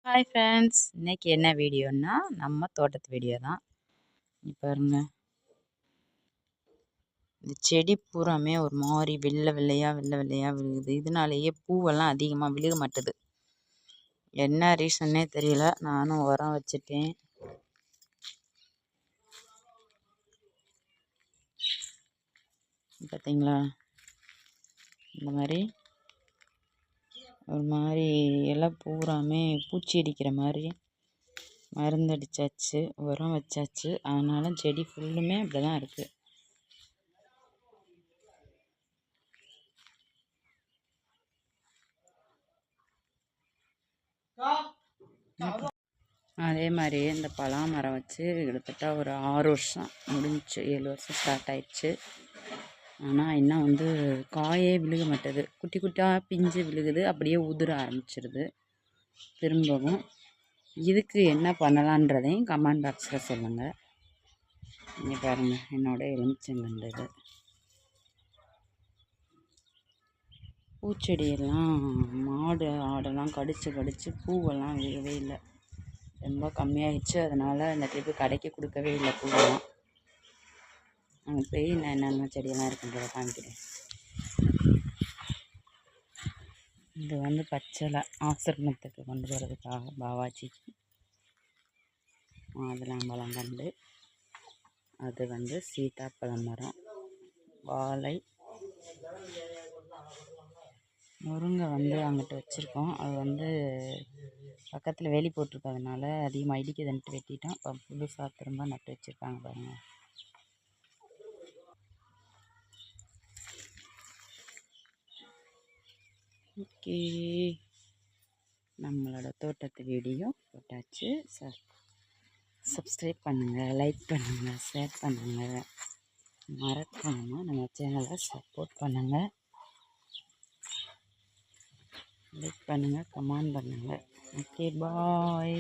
Hi friends, இன்னைக்கு என்ன வீடியோன்னா நம்ம தோட்டத்து வீடியோ தான். பாருங்க, இந்த செடி பூராமே ஒரு மாதிரி வெள்ளை வெள்ளையாக விழுகுது. இதனாலேயே பூவெல்லாம் அதிகமாக விழுக மாட்டுது. என்ன ரீசன்னே தெரியல. நானும் உரம் வச்சுட்டேன். பார்த்தீங்களா, இந்த மாதிரி ஒரு மாதிரி எல்லாம் பூராமே பூச்சி அடிக்கிற மாதிரி மருந்தடிச்சாச்சு, உரம் வச்சாச்சு. அதனால செடி ஃபுல்லுமே அப்படி தான் இருக்குது. அதே மாதிரி இந்த பலா மரம் வச்சு கிட்டத்தட்ட ஒரு 6 வருஷம் முடிஞ்சிச்சு, 7 வருஷம் ஸ்டார்ட் ஆயிடுச்சு. ஆனால் இன்னும் வந்து காயே விழுக மாட்டேது. குட்டி குட்டியாக பிஞ்சு விழுகுது, அப்படியே உதிர ஆரம்பிச்சிடுது திரும்பவும். இதுக்கு என்ன பண்ணலான்றதையும் கமெண்ட் பாக்ஸில் சொல்லுங்கள். இங்கே பாருங்கள், என்னோடய எலுமிச்சங்கன்று இது. பூச்செடியெல்லாம் மாடு ஆடெல்லாம் கடித்து பூவெல்லாம் விழவே இல்லை, ரொம்ப கம்மியாகிடுச்சு. அதனால் இந்த ட்ரிப்பு கடைக்கு கொடுக்கவே இல்லை பூவெல்லாம். அங்கே போய் நான் என்னென்ன செடியெல்லாம் இருக்குன்றதை காமிக்கிறேன். இது வந்து பச்சளை ஆசிரமத்துக்கு கொண்டு போகிறதுக்காக பாவாஜிக்கு மாதுளம்பழம் கண்டு. அது வந்து சீத்தாப்பழம் மரம், வாழை, முருங்கை வந்து அங்கிட்டு வச்சுருக்கோம். அது வந்து பக்கத்தில் வேலி போட்டிருக்கிறதுனால அதிகமாக இடிக்குதுன்ட்டு வெட்டிட்டோம். இப்போ புதுசாக திரும்ப நட்டு வச்சுருக்காங்க பாருங்கள். ஓகே, நம்மளோட தோட்டத்து வீடியோ போட்டாச்சு. சப்ஸ்கிரைப் பண்ணுங்கள், லைக் பண்ணுங்கள், ஷேர் பண்ணுங்கள். மறக்காமல் நம்ம சேனலை சப்போர்ட் பண்ணுங்கள். லைக் பண்ணுங்கள், கமெண்ட் பண்ணுங்கள். ஓகே, பாய்.